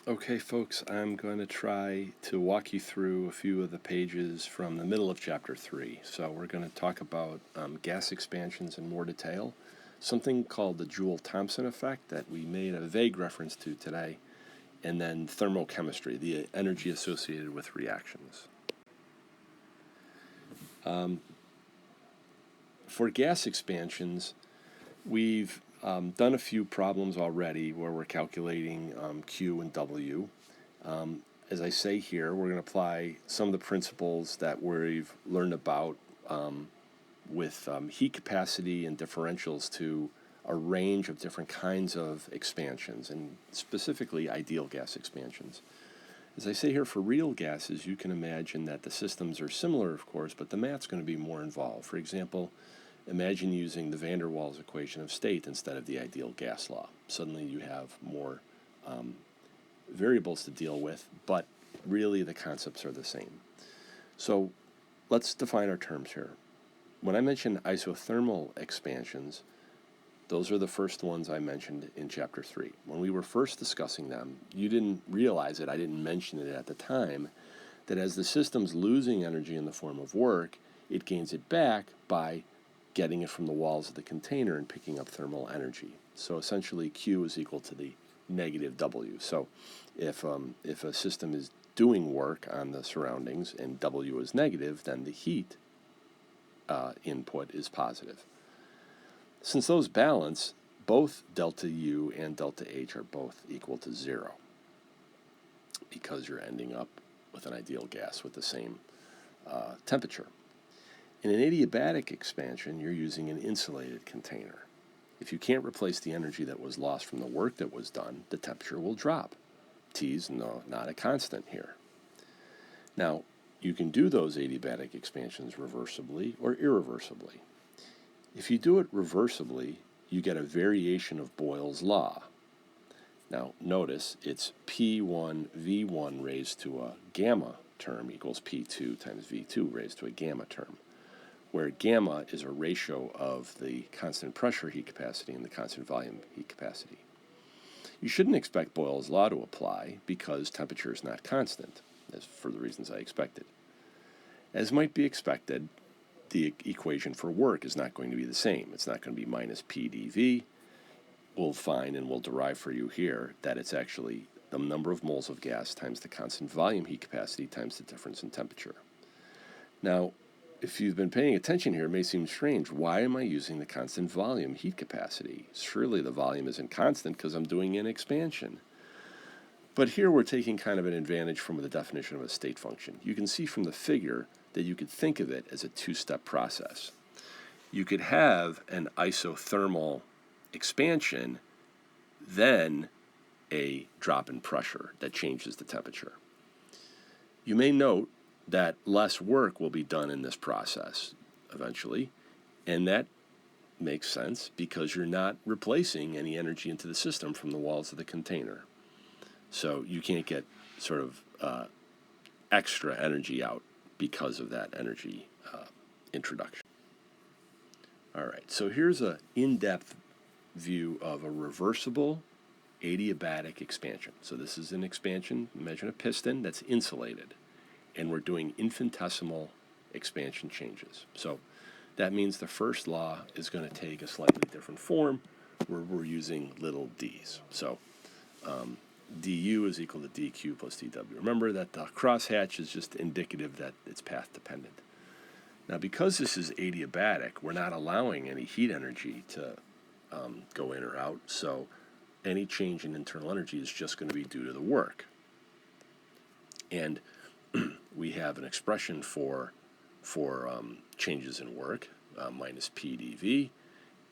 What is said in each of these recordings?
Okay, folks, I'm going to try to walk you through a few of the pages from the middle of Chapter 3. So we're going to talk about gas expansions in more detail, something called the Joule-Thomson effect that we made a vague reference to today, and then thermochemistry, the energy associated with reactions. For gas expansions, we've done a few problems already where we're calculating Q and W. As I say here, we're going to apply some of the principles that we've learned about with heat capacity and differentials to a range of different kinds of expansions, and specifically ideal gas expansions. As I say here, for real gases, you can imagine that the systems are similar, of course, but the math's going to be more involved. For example, imagine using the van der Waals equation of state instead of the ideal gas law. Suddenly you have more variables to deal with, but really the concepts are the same. So let's define our terms here. When I mentioned isothermal expansions, those are the first ones I mentioned in Chapter 3. When we were first discussing them, you didn't realize it, I didn't mention it at the time, that as the system's losing energy in the form of work, it gains it back by getting it from the walls of the container and picking up thermal energy. So essentially Q is equal to the negative W. So if a system is doing work on the surroundings and W is negative, then the heat input is positive. Since those balance, both delta U and delta H are both equal to 0 because you're ending up with an ideal gas with the same temperature. In an adiabatic expansion, you're using an insulated container. If you can't replace the energy that was lost from the work that was done, the temperature will drop. T's not a constant here. Now, you can do those adiabatic expansions reversibly or irreversibly. If you do it reversibly, you get a variation of Boyle's law. Now, notice it's P1 V1 raised to a gamma term equals P2 times V2 raised to a gamma term, where gamma is a ratio of the constant pressure heat capacity and the constant volume heat capacity. You shouldn't expect Boyle's law to apply because temperature is not constant, as for the reasons I expected. As might be expected, the equation for work is not going to be the same. It's not going to be minus PdV. We'll find and we'll derive for you here that it's actually the number of moles of gas times the constant volume heat capacity times the difference in temperature. Now, if you've been paying attention here, it may seem strange. Why am I using the constant volume heat capacity? Surely the volume isn't constant because I'm doing an expansion. But here we're taking kind of an advantage from the definition of a state function. You can see from the figure that you could think of it as a two-step process. You could have an isothermal expansion, then a drop in pressure that changes the temperature. You may note that less work will be done in this process eventually, and that makes sense because you're not replacing any energy into the system from the walls of the container. So you can't get sort of extra energy out because of that energy introduction. All right, so here's an in-depth view of a reversible adiabatic expansion. So this is an expansion, imagine a piston that's insulated, and we're doing infinitesimal expansion changes. So that means the first law is going to take a slightly different form where we're using little d's. So du is equal to dq plus dw. Remember that the crosshatch is just indicative that it's path dependent. Now, because this is adiabatic, we're not allowing any heat energy to go in or out, so any change in internal energy is just going to be due to the work. And we have an expression for changes in work, minus PdV,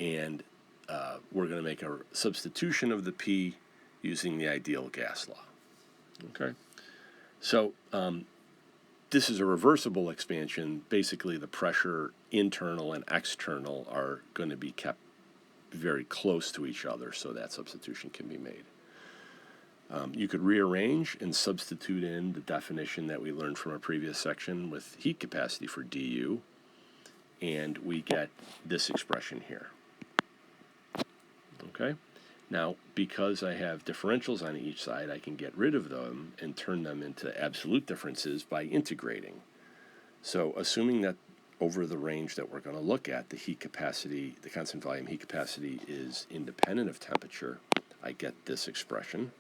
and we're going to make a substitution of the P using the ideal gas law. Okay, so this is a reversible expansion. Basically, the pressure internal and external are going to be kept very close to each other, so that substitution can be made. You could rearrange and substitute in the definition that we learned from our previous section with heat capacity for du, and we get this expression here. Okay? Now, because I have differentials on each side, I can get rid of them and turn them into absolute differences by integrating. So assuming that over the range that we're going to look at, the heat capacity, the constant volume heat capacity is independent of temperature, I get this expression.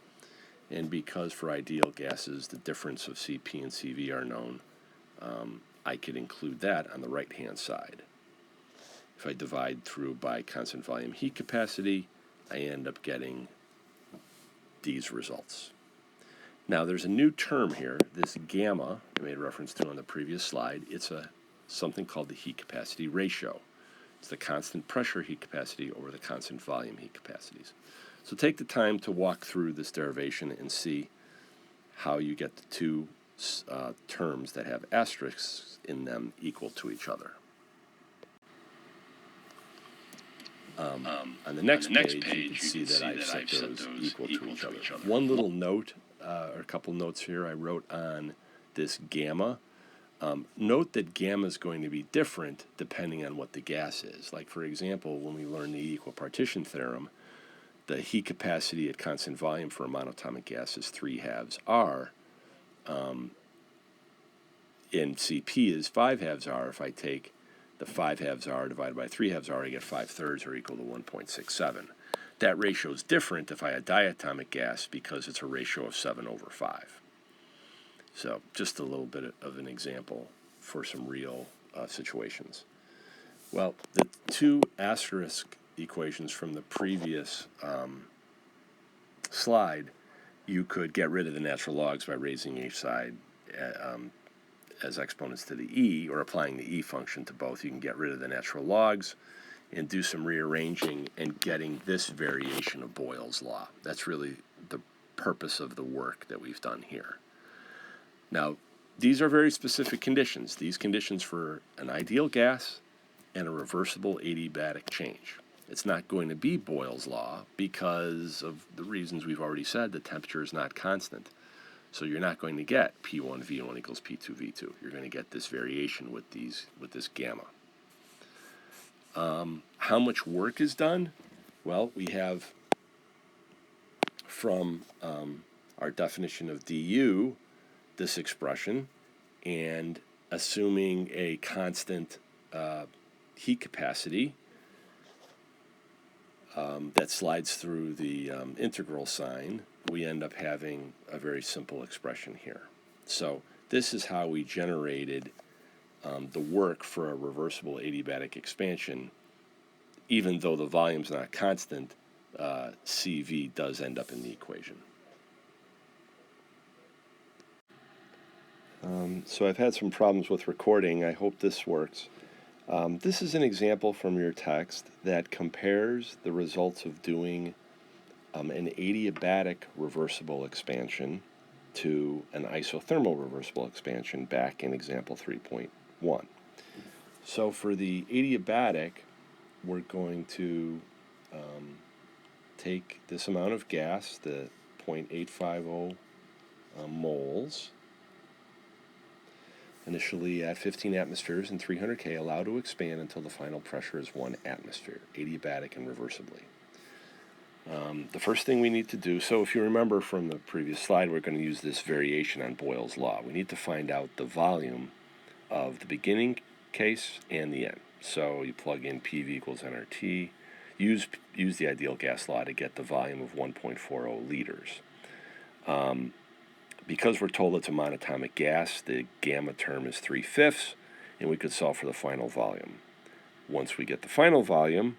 And because for ideal gases the difference of Cp and Cv are known, I could include that on the right-hand side. If I divide through by constant volume heat capacity, I end up getting these results. Now there's a new term here, this gamma, I made reference to on the previous slide. It's something called the heat capacity ratio. It's the constant pressure heat capacity over the constant volume heat capacities. So take the time to walk through this derivation and see how you get the two terms that have asterisks in them equal to each other. On the next page, you can see that I've set those equal to each other. One little note, or a couple notes here I wrote on this gamma. Note that gamma is going to be different depending on what the gas is. Like, for example, when we learn the equal partition theorem, the heat capacity at constant volume for a monatomic gas is 3/2 R, and Cp is 5/2 R. If I take the 5/2 R divided by 3/2 R, I get 5/3 or equal to 1.67. That ratio is different if I had diatomic gas because it's a ratio of 7/5. So just a little bit of an example for some real situations. Well, the two asterisk equations from the previous slide, you could get rid of the natural logs by raising each side as exponents to the e, or applying the e function to both. You can get rid of the natural logs and do some rearranging and getting this variation of Boyle's law. That's really the purpose of the work that we've done here. Now, these are very specific conditions. These conditions for an ideal gas and a reversible adiabatic change. It's not going to be Boyle's law because of the reasons we've already said. The temperature is not constant. So you're not going to get P1V1 equals P2V2. You're going to get this variation with this gamma. How much work is done? Well, we have from our definition of du this expression, and assuming a constant heat capacity that slides through the integral sign, we end up having a very simple expression here. So this is how we generated the work for a reversible adiabatic expansion. Even though the volume's not constant, Cv does end up in the equation. So I've had some problems with recording. I hope this works. This is an example from your text that compares the results of doing an adiabatic reversible expansion to an isothermal reversible expansion back in example 3.1. So for the adiabatic, we're going to take this amount of gas, the 0.850 moles, initially at 15 atmospheres and 300 K, allowed to expand until the final pressure is 1 atmosphere, adiabatic and reversibly. The first thing we need to do, so if you remember from the previous slide, we're going to use this variation on Boyle's law. We need to find out the volume of the beginning case and the end. So you plug in PV equals nRT, use the ideal gas law to get the volume of 1.40 liters. Because we're told it's a monatomic gas, the gamma term is 3/5, and we could solve for the final volume. Once we get the final volume,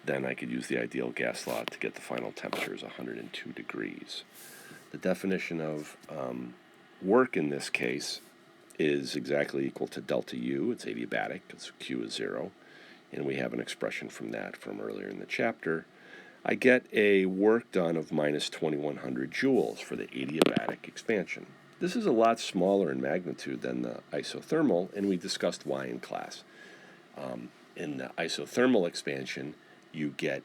then I could use the ideal gas law to get the final temperature as 102 degrees. The definition of work in this case is exactly equal to delta U. It's adiabatic because Q is 0, and we have an expression from that from earlier in the chapter. I get a work done of minus 2100 joules for the adiabatic expansion. This is a lot smaller in magnitude than the isothermal, and we discussed why in class. In the isothermal expansion, you get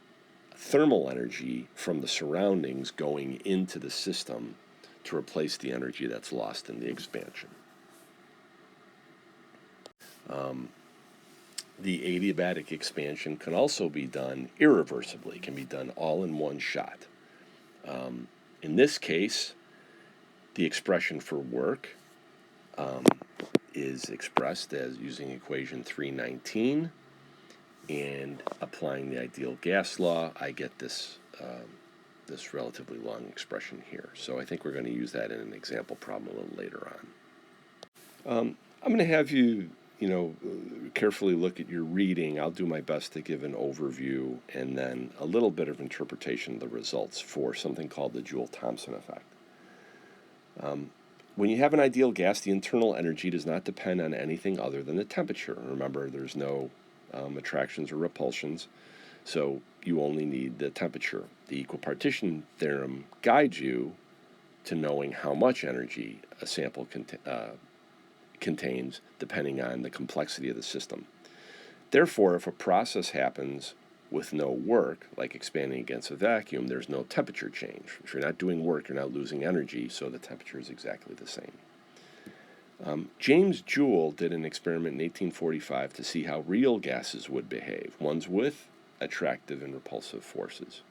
thermal energy from the surroundings going into the system to replace the energy that's lost in the expansion. the adiabatic expansion can also be done irreversibly. It can be done all in one shot. In this case, the expression for work is expressed as using equation 319, and applying the ideal gas law, I get this this relatively long expression here. So I think we're going to use that in an example problem a little later on. I'm going to have you, carefully look at your reading. I'll do my best to give an overview and then a little bit of interpretation of the results for something called the Joule-Thomson effect. When you have an ideal gas, the internal energy does not depend on anything other than the temperature. Remember, there's no attractions or repulsions, so you only need the temperature. The equipartition theorem guides you to knowing how much energy a sample contains depending on the complexity of the system. Therefore, if a process happens with no work, like expanding against a vacuum, there's no temperature change. If you're not doing work, you're not losing energy, so the temperature is exactly the same. James Joule did an experiment in 1845 to see how real gases would behave, ones with attractive and repulsive forces.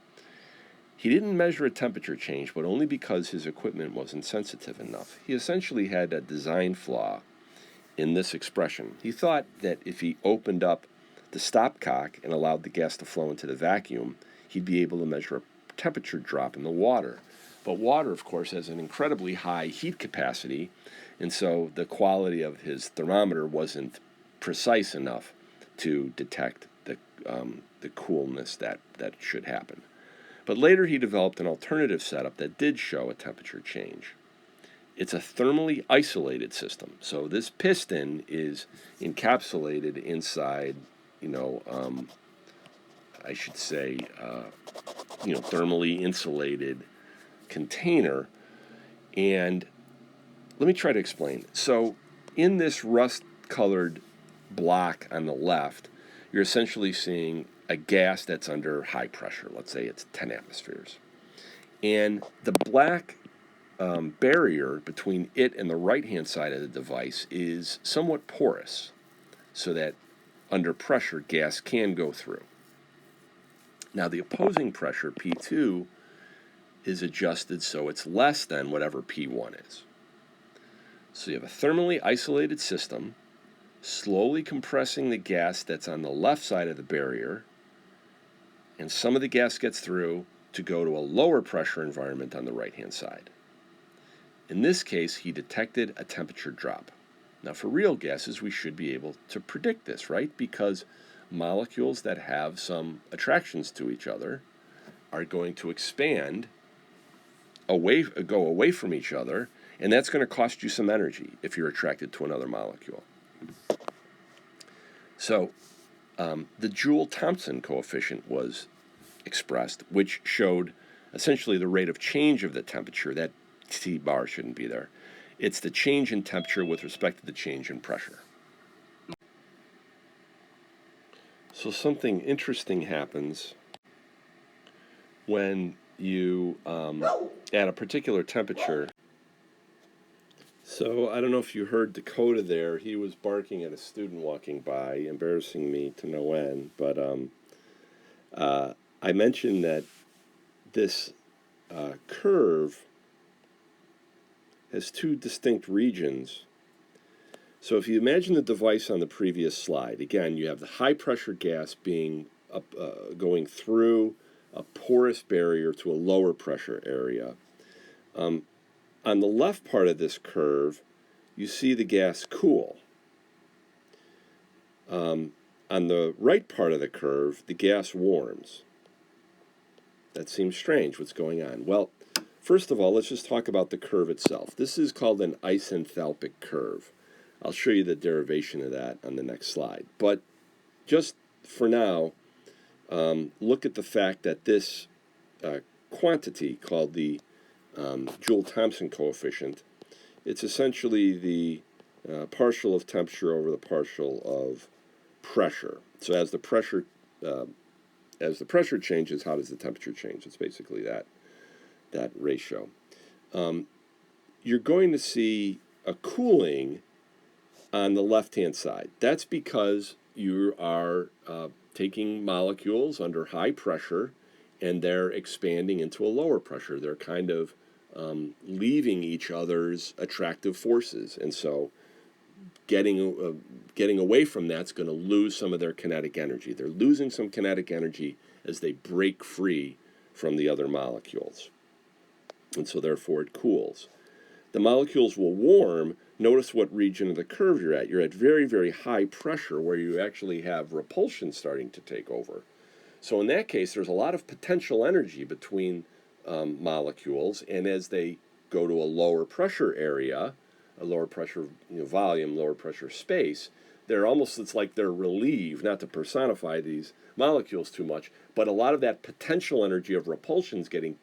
He didn't measure a temperature change, but only because his equipment wasn't sensitive enough. He essentially had a design flaw in this expression. He thought that if he opened up the stopcock and allowed the gas to flow into the vacuum, he'd be able to measure a temperature drop in the water. But water, of course, has an incredibly high heat capacity, and so the quality of his thermometer wasn't precise enough to detect the coolness that should happen. But later he developed an alternative setup that did show a temperature change. It's a thermally isolated system. So this piston is encapsulated inside, I should say, thermally insulated container. And let me try to explain. So in this rust-colored block on the left, you're essentially seeing a gas that's under high pressure. Let's say it's 10 atmospheres. And the black barrier between it and the right-hand side of the device is somewhat porous, so that under pressure, gas can go through. Now, the opposing pressure, P2, is adjusted so it's less than whatever P1 is. So you have a thermally isolated system, slowly compressing the gas that's on the left side of the barrier, and some of the gas gets through to go to a lower pressure environment on the right-hand side. In this case, he detected a temperature drop. Now, for real gases, we should be able to predict this, right? Because molecules that have some attractions to each other are going to expand go away from each other, and that's going to cost you some energy if you're attracted to another molecule. So the Joule-Thomson coefficient was expressed, which showed essentially the rate of change of the temperature. That T bar shouldn't be there. It's the change in temperature with respect to the change in pressure. So something interesting happens when you, at a particular temperature. So I don't know if you heard Dakota there. He was barking at a student walking by, embarrassing me to no end. But I mentioned that this curve has two distinct regions. So if you imagine the device on the previous slide, again, you have the high-pressure gas being going through a porous barrier to a lower pressure area. On the left part of this curve, you see the gas cool. On the right part of the curve, the gas warms. That seems strange. What's going on? Well, first of all, let's just talk about the curve itself. This is called an Isenthalpic curve. I'll show you the derivation of that on the next slide. But just for now, look at the fact that this quantity called the Joule-Thomson coefficient, it's essentially the partial of temperature over the partial of pressure. So as the pressure changes, how does the temperature change? It's basically that ratio. You're going to see a cooling on the left-hand side. That's because you are taking molecules under high pressure, and they're expanding into a lower pressure. They're kind of leaving each other's attractive forces, and so getting away from that's going to lose some of their kinetic energy. They're losing some kinetic energy as they break free from the other molecules, and so therefore it cools. The molecules will warm. Notice what region of the curve you're at. You're at very, very high pressure where you actually have repulsion starting to take over. So in that case, there's a lot of potential energy between molecules, and as they go to a lower pressure area, a lower pressure volume, lower pressure space, it's like they're relieved, not to personify these molecules too much, but a lot of that potential energy of repulsion is getting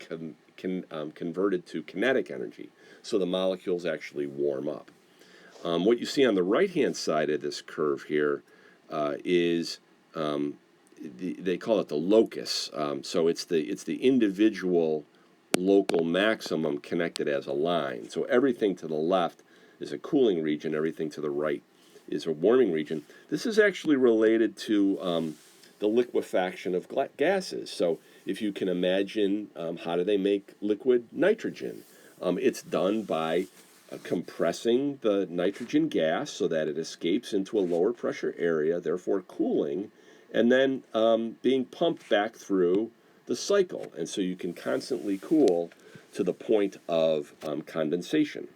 converted to kinetic energy. So the molecules actually warm up. What you see on the right-hand side of this curve here is they call it the locus. So it's the individual local maximum connected as a line. So everything to the left is a cooling region. Everything to the right is a warming region. This is actually related to the liquefaction of gases. So if you can imagine, how do they make liquid nitrogen? It's done by compressing the nitrogen gas so that it escapes into a lower pressure area, therefore cooling, and then being pumped back through the cycle. And so you can constantly cool to the point of condensation.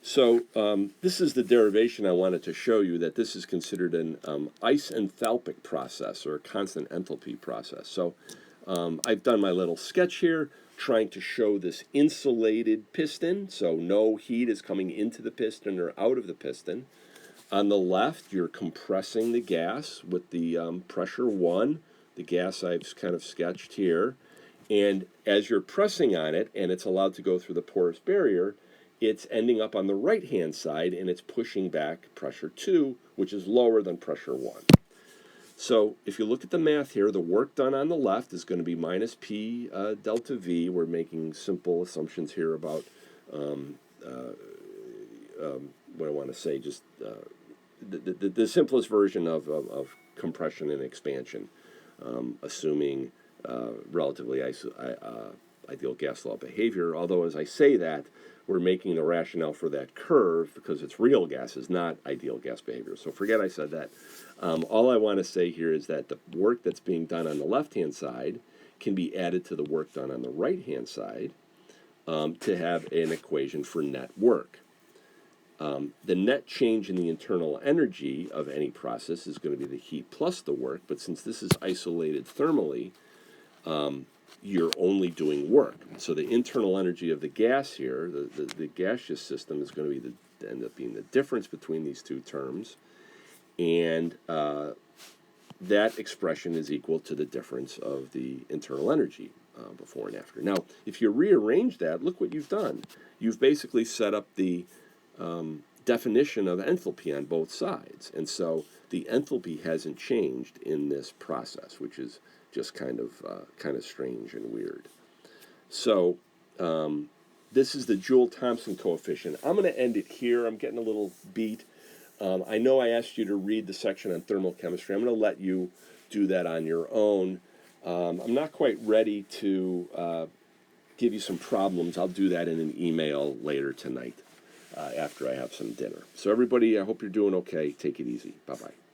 So this is the derivation I wanted to show you, that this is considered an isenthalpic process, or a constant enthalpy process. So I've done my little sketch here trying to show this insulated piston, so no heat is coming into the piston or out of the piston. On the left, you're compressing the gas with the pressure 1, the gas I've kind of sketched here. And as you're pressing on it, and it's allowed to go through the porous barrier, it's ending up on the right-hand side, and it's pushing back pressure 2, which is lower than pressure 1. So if you look at the math here, the work done on the left is going to be minus P delta V. We're making simple assumptions here about what I want to say, just the simplest version of compression and expansion, assuming relatively ideal gas law behavior. Although, as I say that, we're making the rationale for that curve because it's real gases, not ideal gas behavior. So forget I said that. All I want to say here is that the work that's being done on the left-hand side can be added to the work done on the right-hand side to have an equation for net work. The net change in the internal energy of any process is going to be the heat plus the work, but since this is isolated thermally, you're only doing work. So the internal energy of the gas here, the gaseous system, is going to be end up being the difference between these two terms, and that expression is equal to the difference of the internal energy before and after. Now, if you rearrange that, look what you've done. You've basically set up the definition of enthalpy on both sides, and so the enthalpy hasn't changed in this process, which is just kind of strange and weird. So this is the Joule-Thomson coefficient. I'm going to end it here. I'm getting a little beat. I know I asked you to read the section on thermal chemistry. I'm going to let you do that on your own. I'm not quite ready to give you some problems. I'll do that in an email later tonight after I have some dinner. So everybody, I hope you're doing okay. Take it easy. Bye-bye.